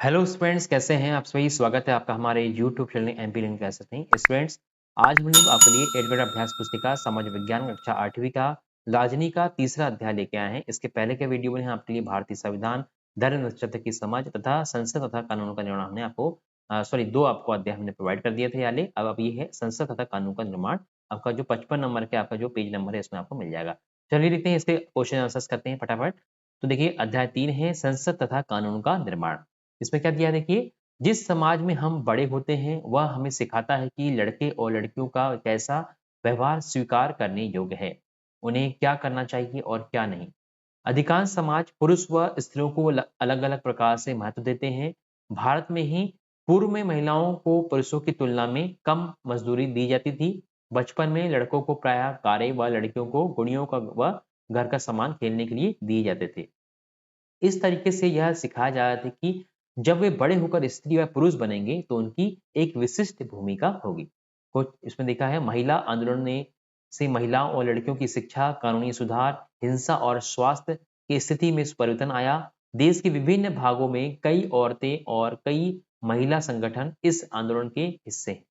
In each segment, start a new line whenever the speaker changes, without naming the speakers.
Hello students, कैसे हैं आप सभी। स्वागत है आपका हमारे YouTube channel MP learning classes में। स्टूडेंट्स, आज हम लोग आपके लिए 8 ग्रेड अभ्यास पुस्तिका समाज विज्ञान कक्षा 8वीं का राजनी का तीसरा अध्याय लेके आए हैं। इसके पहले के वीडियो में हम आपके लिए भारतीय संविधान, धर्म निरपेक्षता की समझ तथा संसद तथा कानून का निर्माण हमने आपको दो आपको अध्याय हमने प्रोवाइड कर दिए थे याले। अब ये है संसद तथा कानून का निर्माण। आपका जो 55 नंबर के आपका जो पेज नंबर है इसमें आपको मिल जाएगा। चलिए देखते हैं, इसके क्वेश्चन आंसर्स करते हैं फटाफट। तो देखिए, अध्याय 3 है संसद तथा कानून का निर्माण। इसमें क्या दिया है देखिए, जिस समाज में हम बड़े होते हैं वह हमें सिखाता है कि लड़के और लड़कियों का कैसा व्यवहार स्वीकार करने योग्य है, उन्हें क्या करना चाहिए और क्या नहीं। अधिकांश समाज पुरुष व स्त्रियों को अलग अलग प्रकार से महत्व देते हैं। भारत में ही पूर्व में महिलाओं को पुरुषों की तुलना में कम मजदूरी दी जाती थी। बचपन में लड़कों को प्रायः कार्य व लड़कियों को गुड़ियों का व घर का सामान खेलने के लिए दिए जाते थे। इस तरीके से यह सिखाया जा रहा था कि जब वे बड़े होकर स्त्री व पुरुष बनेंगे तो उनकी एक विशिष्ट भूमिका होगी। कुछ इसमें देखा है, महिला आंदोलन ने से महिलाओं और लड़कियों की शिक्षा, कानूनी सुधार, हिंसा और स्वास्थ्य की स्थिति में परिवर्तन आया। देश के विभिन्न भागों में कई औरतें और कई महिला संगठन इस आंदोलन के हिस्से हैं।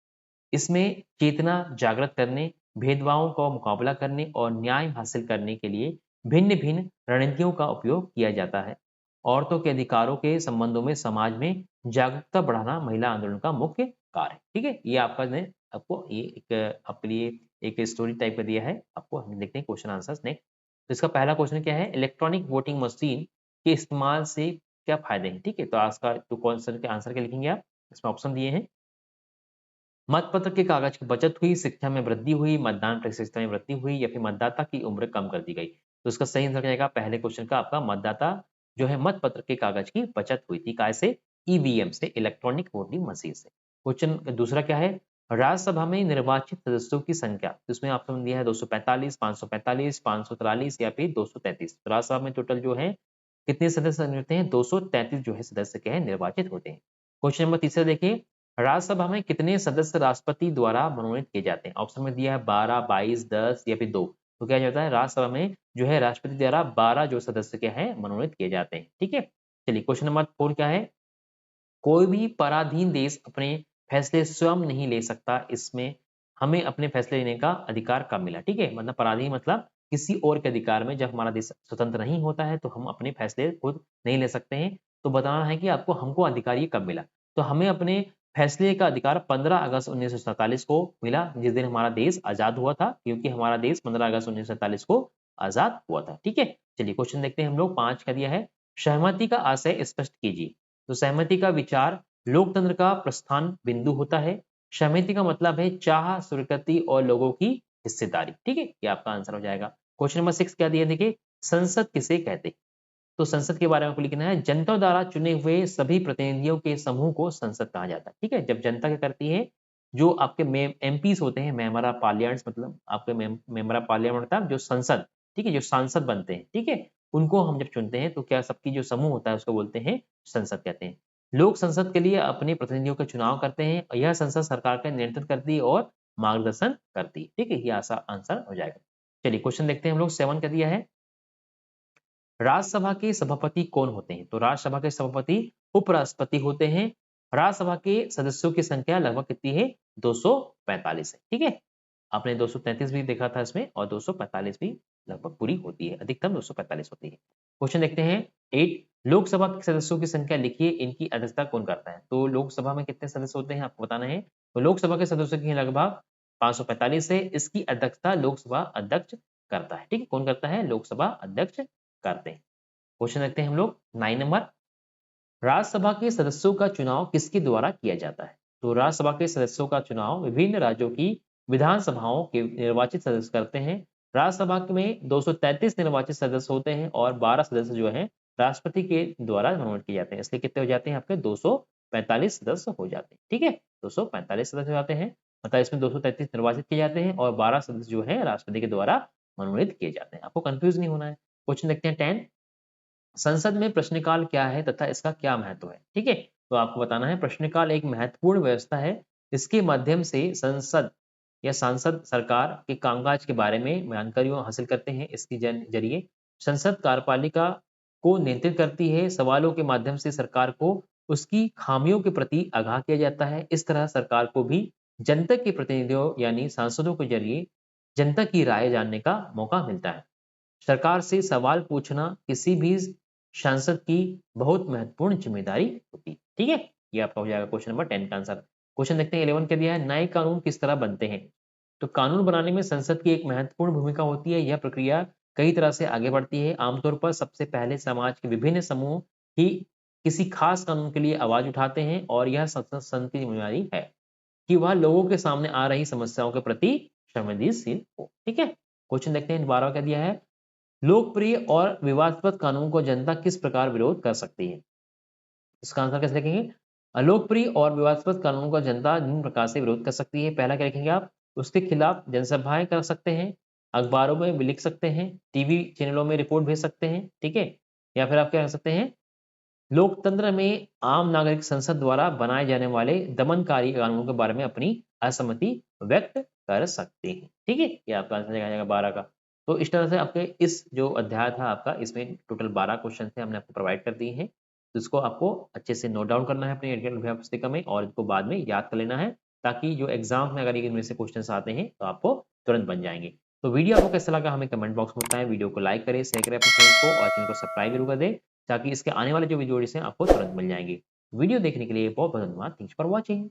इसमें चेतना जागृत करने, भेदभावों का मुकाबला करने और न्याय हासिल करने के लिए भिन्न भिन्न रणनीतियों का उपयोग किया जाता है। औरतों के अधिकारों के संबंधों में समाज में जागरूकता बढ़ाना महिला आंदोलन का मुख्य कार्य है। ठीक है, ये आपका ने आपको ये एक आपके लिए एक स्टोरी टाइप का दिया है। आपको हम देखते हैं क्वेश्चन आंसर्स नेक्स्ट। तो इसका पहला क्वेश्चन क्या है, इलेक्ट्रॉनिक वोटिंग मशीन के इस्तेमाल से क्या फायदे हैं। ठीक है, तो आज का तो क्वेश्चन के आंसर क्या लिखेंगे आप। इसमें ऑप्शन दिए हैं, मतपत्र के कागज की बचत हुई, शिक्षा में वृद्धि हुई, मतदान प्रतिशतता में वृद्धि हुई या फिर मतदाता की उम्र कम कर दी गई। तो इसका सही आंसर जाएगा पहले क्वेश्चन का आपका, मतदाता जो है मतपत्र के कागज की बचत हुई थी। काय से? ईवीएम से, इलेक्ट्रॉनिक वोटिंग मशीन से। क्वेश्चन दूसरा क्या है, राज्यसभा में निर्वाचित सदस्यों की संख्या। तो इसमें ऑप्शन दिया है 245, 545, 543 या फिर 233। राज्यसभा में टोटल जो है कितने सदस्य होते हैं, 233 जो है सदस्य क्या है निर्वाचित होते हैं। क्वेश्चन नंबर तीसरा देखिए, राज्यसभा में कितने सदस्य राष्ट्रपति द्वारा मनोनीत किए जाते हैं। ऑप्शन में दिया है 12, 22, 10 या फिर 2। तो क्या जाता है, राज्यसभा में जो है राष्ट्रपति द्वारा 12 जो सदस्य क्या है मनोनीत किए जाते हैं। ठीक है, चलिए क्वेश्चन नंबर 4 क्या है, कोई भी पराधीन देश अपने फैसले स्वयं नहीं ले सकता। इसमें हमें अपने फैसले लेने का अधिकार कब मिला। ठीक है, मतलब पराधीन मतलब किसी और के अधिकार में। जब हमारा देश स्वतंत्र नहीं होता है तो हम अपने फैसले खुद नहीं ले सकते हैं। तो बताना है कि आपको हमको अधिकार ये कब मिला। तो हमें अपने फैसले का अधिकार 15 अगस्त 1947 को मिला, जिस दिन हमारा देश आजाद हुआ था, क्योंकि हमारा देश 15 अगस्त 1947 को आजाद हुआ था। ठीक है, चलिए क्वेश्चन देखते हैं हम लोग। 5 का दिया है, सहमति का आशय स्पष्ट कीजिए। तो सहमति का विचार लोकतंत्र का प्रस्थान बिंदु होता है। सहमति का मतलब है चाह, स्वीकृति और लोगों की हिस्सेदारी। ठीक है, ये आपका आंसर हो जाएगा। क्वेश्चन नंबर 6 क्या दिया देखिए, संसद किसे कहते हैं। तो संसद के बारे में आपको लिखना है, जनता द्वारा चुने हुए सभी प्रतिनिधियों के समूह को संसद कहा जाता है। ठीक है, जब जनता क्या करती है, जो आपके एमपीस होते हैं, मेंबर ऑफ पार्लियामेंट, मतलब आपके मेंबर ऑफ पार्लियामेंट मतलब जो संसद, ठीक है, जो सांसद बनते हैं, ठीक है, उनको हम जब चुनते हैं तो क्या सबकी जो समूह होता है उसको बोलते हैं संसद कहते हैं। लोग संसद के लिए अपने प्रतिनिधियों का चुनाव करते हैं और यह संसद सरकार का नियंत्रण करती है और मार्गदर्शन करती है। ठीक है, ये आंसर हो जाएगा। चलिए क्वेश्चन देखते हैं हम लोग। 7 का दिया है, राज्यसभा के सभापति कौन होते हैं। तो राज्यसभा के सभापति उपराष्ट्रपति होते हैं। राज्यसभा के सदस्यों की संख्या लगभग कितनी है, 245 है। ठीक है, आपने 233 भी देखा था इसमें, और 245 भी लगभग पूरी होती है, अधिकतम 245 होती है। क्वेश्चन देखते हैं 8, लोकसभा के सदस्यों की संख्या लिखिए, इनकी अध्यक्षता कौन करता है। तो लोकसभा में कितने सदस्य होते हैं आपको बताना है। तो लोकसभा के सदस्यों की लगभग 545 है। इसकी अध्यक्षता लोकसभा अध्यक्ष करता है। ठीक है, कौन करता है, लोकसभा अध्यक्ष करते हैं। क्वेश्चन देखते हैं हम लोग 9 नंबर, राज्यसभा के सदस्यों का चुनाव किसके द्वारा किया जाता है। तो राज्यसभा के सदस्यों का चुनाव विभिन्न राज्यों की विधानसभाओं के निर्वाचित सदस्य करते हैं। राज्यसभा में 233 निर्वाचित सदस्य होते हैं और 12 सदस्य जो हैं राष्ट्रपति के द्वारा मनोनीत किए जाते हैं। इसलिए कितने हो जाते हैं आपके, 245 सदस्य हो जाते हैं। ठीक है, 245 सदस्य हो जाते हैं, मतलब इसमें 233 निर्वाचित किए जाते हैं और 12 सदस्य जो है राष्ट्रपति के द्वारा मनोनीत किए जाते हैं। आपको कंफ्यूज नहीं होना है। क्वेश्चन देखते हैं 10, संसद में प्रश्नकाल क्या है तथा इसका क्या महत्व है। ठीक है, तो आपको बताना है, प्रश्नकाल एक महत्वपूर्ण व्यवस्था है। इसके माध्यम से संसद या सांसद सरकार के कामकाज के बारे में जानकारी हासिल करते हैं। इसके जरिए संसद कार्यपालिका को नियंत्रित करती है। सवालों के माध्यम से सरकार को उसकी खामियों के प्रति आगाह किया जाता है। इस तरह सरकार को भी जनता के प्रतिनिधियों यानी सांसदों के जरिए जनता की राय जानने का मौका मिलता है। सरकार से सवाल पूछना किसी भी सांसद की बहुत महत्वपूर्ण जिम्मेदारी होती है। ठीक है, ये आपका हो जाएगा क्वेश्चन नंबर 10 का आंसर। क्वेश्चन देखते हैं 11 के दिया है, नए कानून किस तरह बनते हैं। तो कानून बनाने में संसद की एक महत्वपूर्ण भूमिका होती है। यह प्रक्रिया कई तरह से आगे बढ़ती है। आमतौर पर सबसे पहले समाज के विभिन्न समूह ही किसी खास कानून के लिए आवाज उठाते हैं और यह संसद की जिम्मेदारी है कि वह लोगों के सामने आ रही समस्याओं के प्रति संवेदनशील हो। ठीक है, क्वेश्चन देखते हैं 12 का दिया है, लोकप्रिय और विवादास्पद कानून को जनता किस प्रकार विरोध कर सकती है। इसका आंसर कैसे लिखेंगे, अलोकप्रिय और विवादास्पद कानून को जनता निम्न प्रकार से विरोध कर सकती है। पहला क्या लिखेंगे आप, उसके खिलाफ जनसभाएं कर सकते हैं, अखबारों में भी लिख सकते हैं, टीवी चैनलों में रिपोर्ट भेज सकते हैं। ठीक है, या फिर आप क्या कर सकते हैं, लोकतंत्र में आम नागरिक संसद द्वारा बनाए जाने वाले दमनकारी कानूनों के बारे में अपनी असहमति व्यक्त कर सकते हैं। ठीक है, ये आपका आंसर आ जाएगा 12 का। तो इस तरह से आपके इस जो अध्याय था आपका, इसमें टोटल 12 क्वेश्चन थे, हमने आपको प्रोवाइड कर दिए हैं। तो इसको आपको अच्छे से नोट डाउन करना है अपनी अभ्यास पुस्तिका में और इसको बाद में याद कर लेना है, ताकि जो एग्जाम में अगर इनमें से क्वेश्चन आते हैं तो आपको तुरंत बन जाएंगे। तो वीडियो आपको कैसा लगा हमें कमेंट बॉक्स में बताएं, वीडियो को लाइक करें, शेयर करें अपने फ्रेंड्स को और चैनल को सब्सक्राइब जरूर कर दें, ताकि इसके आने वाले जो वीडियोस हैं आपको तुरंत मिल जाएंगे। वीडियो देखने के लिए बहुत बहुत धन्यवाद। Thanks for watching.